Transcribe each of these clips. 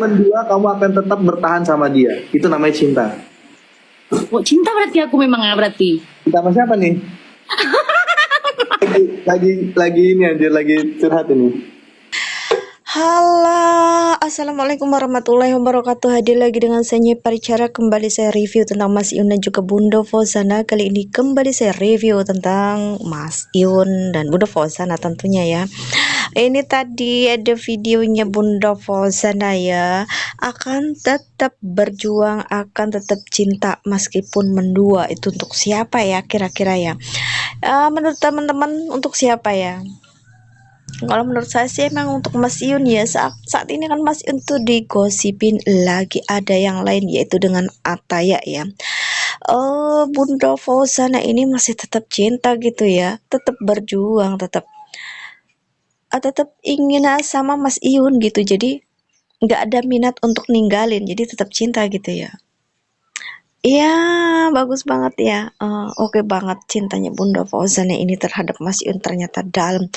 mendua kamu akan tetap bertahan sama dia. Itu namanya cinta. Oh, cinta berarti aku memang ya berarti. Cinta sama siapa nih? lagi ini aja, lagi curhat ini. Halo, assalamualaikum warahmatullahi wabarakatuh. Hadir lagi dengan saya Nyi Paricara. Kembali saya review tentang Mas Iun dan juga Bunda Fauzana. Kali ini kembali saya review tentang Mas Iun dan Bunda Fauzana tentunya ya. Ini tadi ada videonya Bunda Fauzana ya. Akan tetap berjuang, akan tetap cinta meskipun mendua. Itu untuk siapa ya kira-kira ya? Menurut teman-teman untuk siapa ya? Kalau menurut saya sih emang untuk Mas Iun ya, saat ini kan Mas Iun tuh digosipin lagi ada yang lain yaitu dengan Ataya ya. Bunda Fauzana ini masih tetap cinta gitu ya, tetap berjuang, tetap ingin sama Mas Iun gitu. Jadi nggak ada minat untuk ninggalin, jadi tetap cinta gitu ya. Iya, bagus banget ya. Oke banget cintanya Bunda Fauzana ini terhadap Mas Iun ternyata dalam.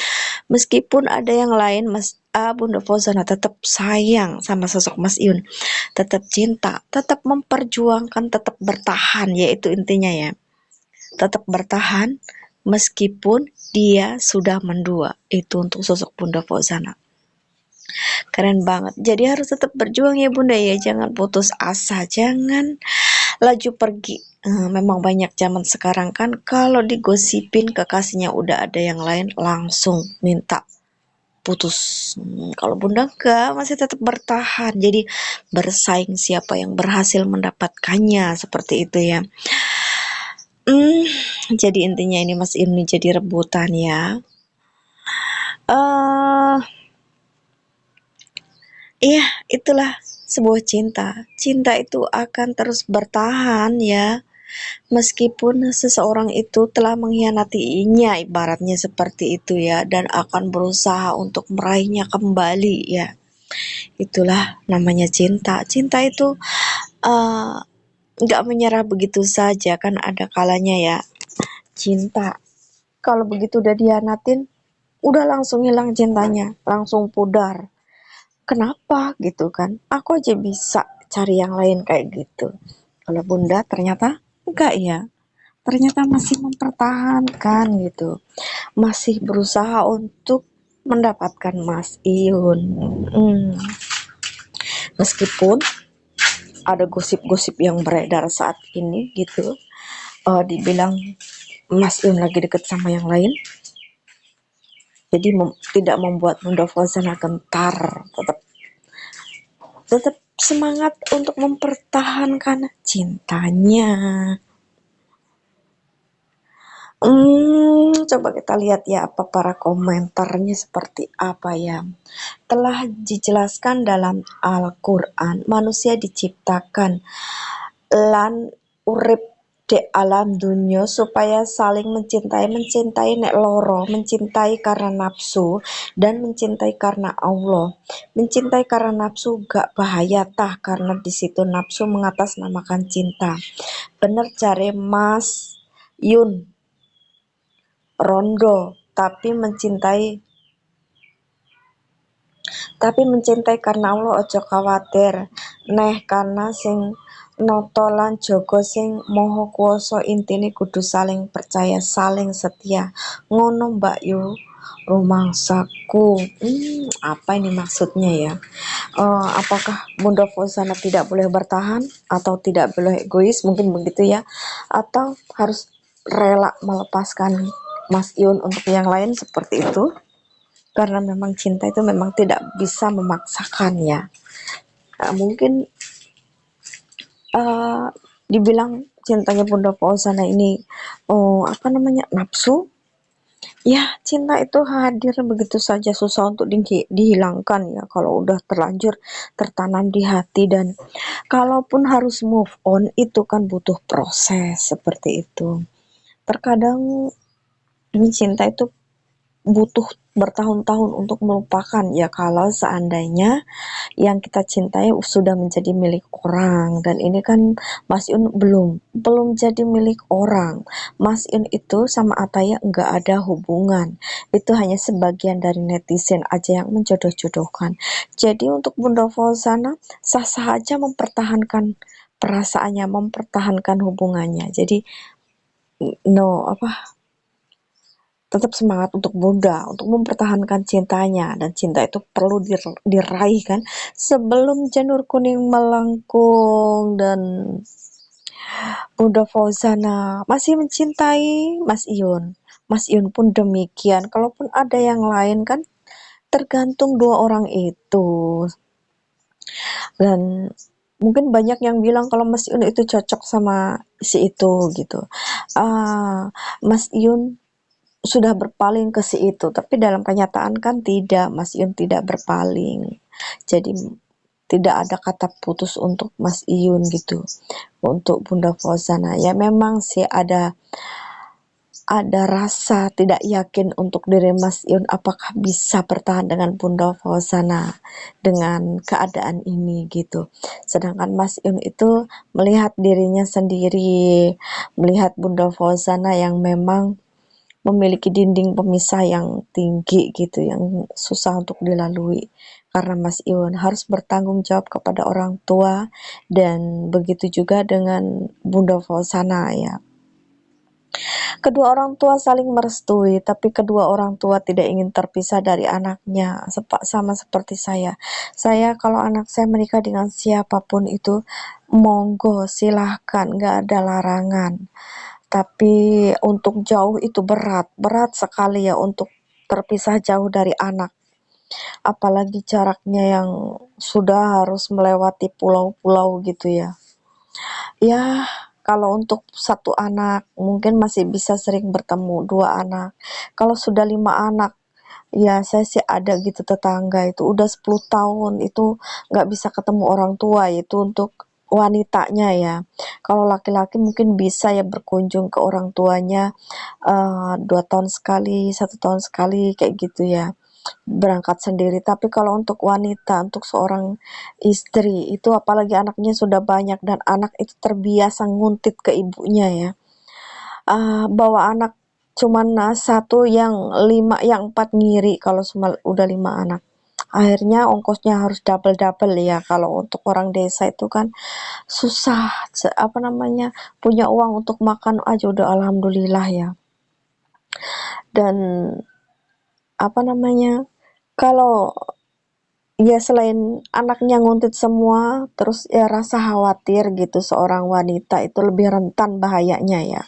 Meskipun ada yang lain, Bunda Fauzana tetap sayang sama sosok Mas Iun, tetap cinta, tetap memperjuangkan, tetap bertahan, yaitu intinya ya. Tetap bertahan meskipun dia sudah mendua. Itu untuk sosok Bunda Fauzana. Keren banget. Jadi harus tetap berjuang ya Bunda ya. Jangan putus asa, jangan laju pergi. Memang banyak zaman sekarang kan kalau digosipin kekasihnya udah ada yang lain langsung minta putus. Kalau Bunda enggak, masih tetap bertahan. Jadi bersaing siapa yang berhasil mendapatkannya seperti itu ya. Jadi intinya ini Mas ini jadi rebutan ya. Iya, itulah sebuah cinta. Cinta itu akan terus bertahan ya. Meskipun seseorang itu telah mengkhianatinya, ibaratnya seperti itu ya, dan akan berusaha untuk meraihnya kembali ya. Itulah namanya cinta. Cinta itu nggak menyerah begitu saja, kan ada kalanya ya. Cinta kalau begitu udah dihianatin, udah langsung hilang cintanya, langsung pudar. Kenapa gitu kan? Aku aja bisa cari yang lain kayak gitu. Kalau Bunda ternyata enggak ya. Ternyata masih mempertahankan gitu. Masih berusaha untuk mendapatkan Mas Iun. Meskipun ada gosip-gosip yang beredar saat ini gitu. Dibilang Mas Iun lagi deket sama yang lain. Jadi tidak membuat Bunda Fauzana gentar, tetap semangat untuk mempertahankan cintanya. Coba kita lihat ya apa para komentarnya seperti apa ya. Telah dijelaskan dalam Al-Quran, manusia diciptakan lan urip di alam dunia supaya saling mencintai nek loro, mencintai karena nafsu dan mencintai karena Allah. Mencintai karena nafsu gak bahaya tah, karena di situ nafsu mengatasnamakan cinta. Bener cari Mas Yun Rondo, tapi mencintai karena Allah, ojo khawatir neh, karena sing noto lan jaga sing maha kuwasa. Intine kudu saling percaya, saling setia, ngono Mbak Yu rumangsaku. Apa ini maksudnya ya? Apakah Bunda Fauzana tidak boleh bertahan atau tidak boleh egois, mungkin begitu ya, atau harus rela melepaskan Mas Iun untuk yang lain seperti itu, karena memang cinta itu memang tidak bisa memaksakan ya. Mungkin dibilang cintanya Bunda Fauzana ini nafsu ya. Cinta itu hadir begitu saja, susah untuk dihilangkan ya kalau udah terlanjur tertanam di hati. Dan kalaupun harus move on itu kan butuh proses seperti itu. Terkadang mencinta itu butuh bertahun-tahun untuk melupakan ya kalau seandainya yang kita cintai sudah menjadi milik orang. Dan ini kan Mas Yun belum jadi milik orang. Mas Yun itu sama Ataya nggak ada hubungan, itu hanya sebagian dari netizen aja yang menjodoh-jodohkan. Jadi untuk Bunda Fauzana sah-sah aja mempertahankan perasaannya, mempertahankan hubungannya. Jadi no apa, tetap semangat untuk Bunda untuk mempertahankan cintanya, dan cinta itu perlu diraih kan sebelum janur kuning melengkung. Dan Bunda Fauzana masih mencintai Mas Iyun. Mas Iyun pun demikian. Kalaupun ada yang lain kan tergantung dua orang itu. Dan mungkin banyak yang bilang kalau Mas Iyun itu cocok sama si itu gitu. Mas Iyun sudah berpaling ke si itu, tapi dalam kenyataan kan tidak, Mas Iyun tidak berpaling. Jadi tidak ada kata putus untuk Mas Iyun gitu. Untuk Bunda Fauzana ya memang sih ada rasa tidak yakin untuk diri Mas Iyun apakah bisa bertahan dengan Bunda Fauzana dengan keadaan ini gitu. Sedangkan Mas Iyun itu melihat dirinya sendiri, melihat Bunda Fauzana yang memang memiliki dinding pemisah yang tinggi gitu, yang susah untuk dilalui. Karena Mas Iwan harus bertanggung jawab kepada orang tua, dan begitu juga dengan Bunda Fauzana ya. Kedua orang tua saling merestui, tapi kedua orang tua tidak ingin terpisah dari anaknya, sama seperti saya. Saya kalau anak saya menikah dengan siapapun itu, monggo silahkan, nggak ada larangan. Tapi untuk jauh itu berat sekali ya untuk terpisah jauh dari anak. Apalagi jaraknya yang sudah harus melewati pulau-pulau gitu ya. Ya, kalau untuk satu anak mungkin masih bisa sering bertemu, dua anak. Kalau sudah 5 anak, ya saya sih ada gitu tetangga itu udah 10 tahun itu nggak bisa ketemu orang tua, itu untuk wanitanya ya. Kalau laki-laki mungkin bisa ya berkunjung ke orang tuanya 2 tahun sekali, 1 tahun sekali kayak gitu ya, berangkat sendiri. Tapi kalau untuk wanita, untuk seorang istri itu apalagi anaknya sudah banyak dan anak itu terbiasa nguntit ke ibunya ya, bawa anak cuman satu, yang 5 yang 4 ngiri kalau udah 5 anak. Akhirnya ongkosnya harus double ya. Kalau untuk orang desa itu kan susah, apa namanya, punya uang untuk makan aja udah alhamdulillah ya. Dan apa namanya, kalau ya selain anaknya nguntit semua, terus ya rasa khawatir gitu, seorang wanita itu lebih rentan bahayanya ya.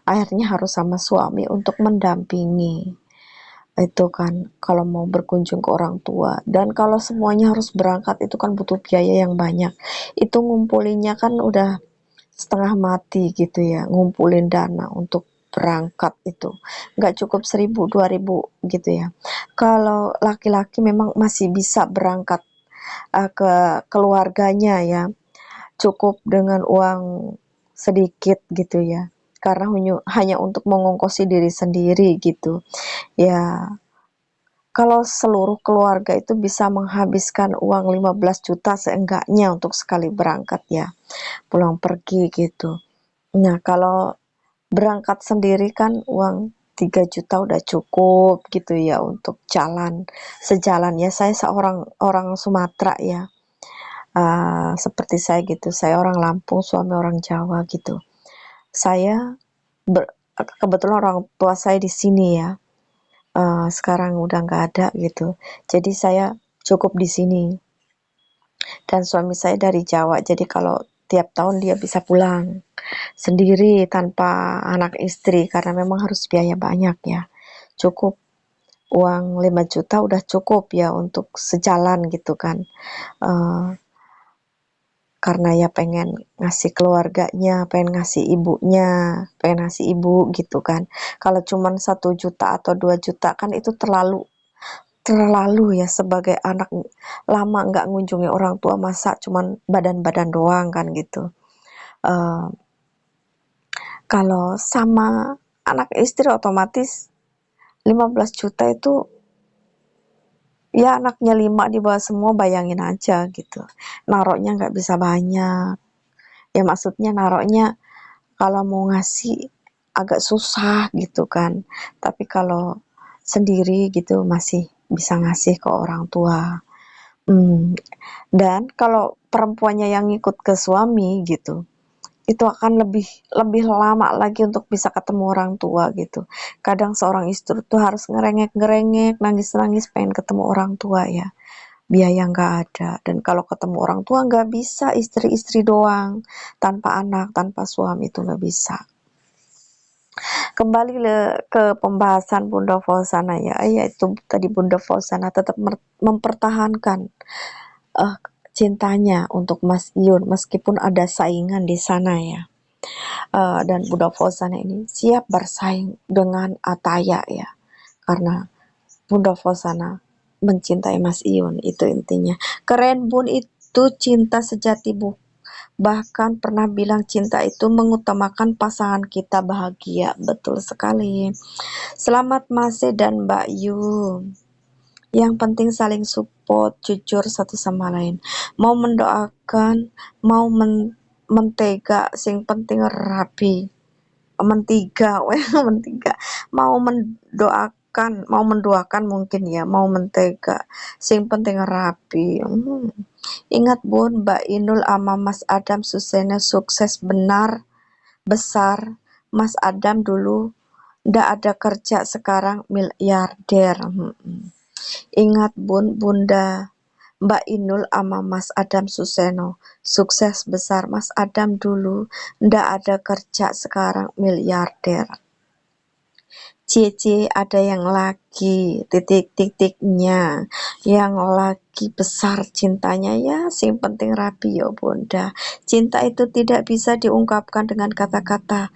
Akhirnya harus sama suami untuk mendampingi. Itu kan kalau mau berkunjung ke orang tua. Dan kalau semuanya harus berangkat itu kan butuh biaya yang banyak. Itu ngumpulinnya kan udah setengah mati gitu ya, ngumpulin dana untuk berangkat itu nggak cukup 1.000 2.000 gitu ya. Kalau laki-laki memang masih bisa berangkat ke keluarganya ya, cukup dengan uang sedikit gitu ya, karena hanya untuk mengongkosi diri sendiri gitu ya. Kalau seluruh keluarga itu bisa menghabiskan uang 15 juta seenggaknya untuk sekali berangkat ya, pulang pergi gitu. Nah, kalau berangkat sendiri kan uang 3 juta udah cukup gitu ya untuk sejalan ya. Saya seorang orang Sumatera ya, seperti saya gitu. Saya orang Lampung, suami orang Jawa gitu. Saya kebetulan orang tua saya di sini ya, sekarang udah nggak ada gitu. Jadi saya cukup di sini. Dan suami saya dari Jawa, jadi kalau tiap tahun dia bisa pulang sendiri tanpa anak istri karena memang harus biaya banyak ya. Cukup uang 5 juta udah cukup ya untuk sejalan gitu kan. Karena ya pengen ngasih keluarganya, pengen ngasih ibunya, pengen ngasih ibu gitu kan. Kalau cuman 1 juta atau 2 juta kan itu terlalu ya sebagai anak lama nggak ngunjungi orang tua, masa cuman badan-badan doang kan gitu. Kalau sama anak istri otomatis 15 juta itu Ya anaknya 5 di bawah semua, bayangin aja gitu. Naroknya nggak bisa banyak. Ya maksudnya naroknya kalau mau ngasih agak susah gitu kan. Tapi kalau sendiri gitu masih bisa ngasih ke orang tua. Dan kalau perempuannya yang ngikut ke suami gitu, itu akan lebih lebih lama lagi untuk bisa ketemu orang tua gitu. Kadang seorang istri tuh harus ngerengek-ngerengek, nangis-nangis pengen ketemu orang tua ya. Biaya nggak ada. Dan kalau ketemu orang tua nggak bisa istri-istri doang. Tanpa anak, tanpa suami itu nggak bisa. Kembali ke pembahasan Bunda Fauzana ya, yaitu tadi Bunda Fauzana tetap mempertahankan cintanya untuk Mas Iyun meskipun ada saingan di sana ya. Dan Bunda Fauzana ini siap bersaing dengan Ataya ya, karena Bunda Fauzana mencintai Mas Iyun, itu intinya. Keren Bun, itu cinta sejati Bu. Bahkan pernah bilang cinta itu mengutamakan pasangan kita bahagia. Betul sekali. Selamat Mas E dan Mbak Yu. Yang penting saling support, jujur satu sama lain. Mau mendoakan, mau mentega, sing penting rapi. Mentiga, mentiga. Mau mendoakan mungkin ya, mau mentega. Sing penting rapi. Ingat Bun, Mbak Inul sama Mas Adam Susena sukses benar, besar. Mas Adam dulu ndak ada kerja, sekarang miliarder. Ingat Bun, Bunda Mbak Inul sama Mas Adam Suseno sukses besar. Mas Adam dulu ndak ada kerja, sekarang miliarder. Cie ada yang lagi titik-titiknya, yang lagi besar cintanya ya, sing penting rapi ya Bunda. Cinta itu tidak bisa diungkapkan dengan kata-kata.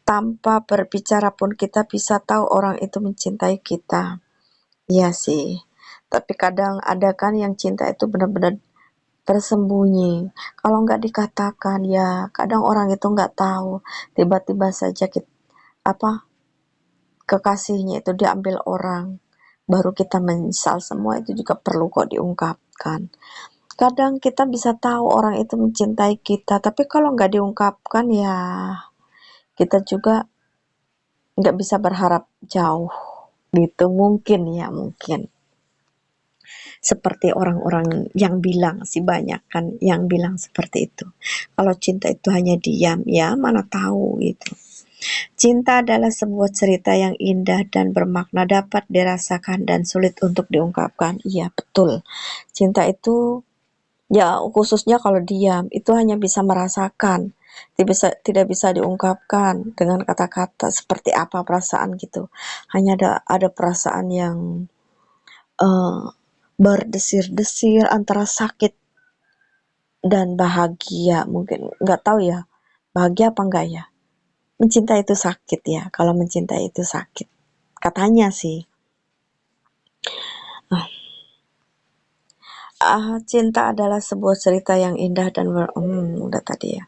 Tanpa berbicara pun kita bisa tahu orang itu mencintai kita. Iya sih. Tapi kadang ada kan yang cinta itu benar-benar tersembunyi. Kalau nggak dikatakan ya, kadang orang itu nggak tahu. Tiba-tiba saja kekasihnya itu diambil orang, baru kita menyesal. Semua itu juga perlu kok diungkapkan. Kadang kita bisa tahu orang itu mencintai kita, tapi kalau nggak diungkapkan ya kita juga nggak bisa berharap jauh gitu. Mungkin ya, mungkin seperti orang-orang yang bilang sih, banyak kan yang bilang seperti itu. Kalau cinta itu hanya diam, ya mana tahu gitu. Cinta adalah sebuah cerita yang indah dan bermakna, dapat dirasakan dan sulit untuk diungkapkan. Iya, betul. Cinta itu ya khususnya kalau diam, itu hanya bisa merasakan. Tidak bisa diungkapkan dengan kata-kata seperti apa perasaan gitu. Hanya ada perasaan yang berdesir-desir antara sakit dan bahagia. Mungkin nggak tahu ya, bahagia apa enggak ya. Mencintai itu sakit ya, kalau mencintai itu sakit katanya sih. Cinta adalah sebuah cerita yang indah dan udah tadi ya.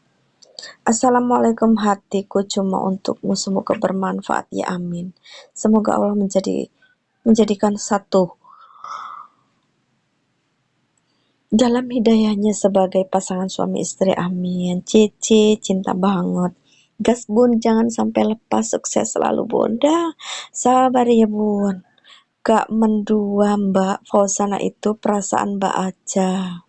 Assalamualaikum, hatiku cuma untukmu, semoga bermanfaat ya, amin. Semoga Allah menjadikan satu dalam hidayahnya sebagai pasangan suami istri, amin. Cici cinta banget. Gas Bun, jangan sampai lepas, sukses selalu Bunda. Sabar ya Bun. Gak mendua Mbak Fauzana, itu perasaan Mbak aja.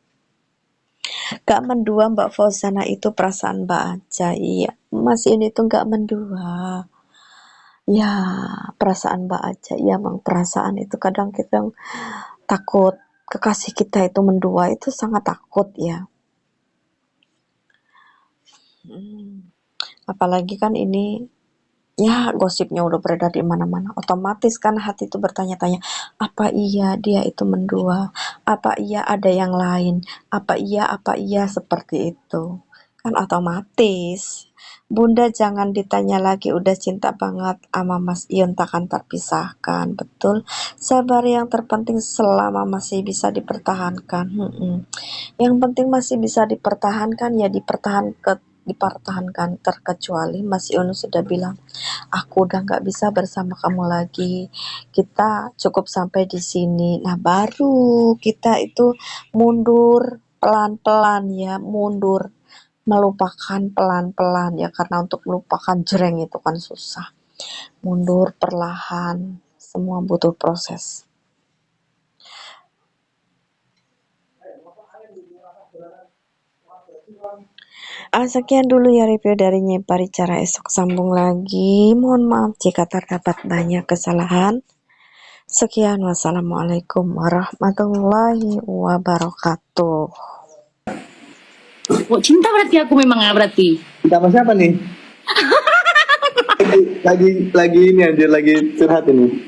Gak mendua Mbak Fauzana, itu perasaan Mbak aja. Iya, Mas ini tuh gak mendua. Ya, perasaan Mbak aja. Ya, Bang, perasaan itu kadang kita takut kekasih kita itu mendua, itu sangat takut ya. Apalagi kan ini ya gosipnya udah beredar di mana-mana, otomatis kan hati itu bertanya-tanya, apa iya dia itu mendua, apa iya ada yang lain, apa iya seperti itu kan, otomatis. Bunda jangan ditanya lagi, udah cinta banget sama Mas Ion, takkan terpisahkan. Betul, sabar, yang terpenting selama masih bisa dipertahankan. Yang penting masih bisa dipertahankan ya, dipertahankan, terkecuali Mas Iun sudah bilang, aku udah nggak bisa bersama kamu lagi, kita cukup sampai di sini. Nah, baru kita itu mundur pelan-pelan ya, mundur, melupakan pelan-pelan ya, karena untuk melupakan jreng itu kan susah. Mundur perlahan, semua butuh proses. Sekian dulu ya review dari Nyepari Cara Esok, sambung lagi. Mohon maaf jika terdapat banyak kesalahan. Sekian, wassalamualaikum warahmatullahi wabarakatuh. Oh, cinta berarti aku memang berarti. Kita sama siapa nih? lagi ini anjir, lagi curhat ini.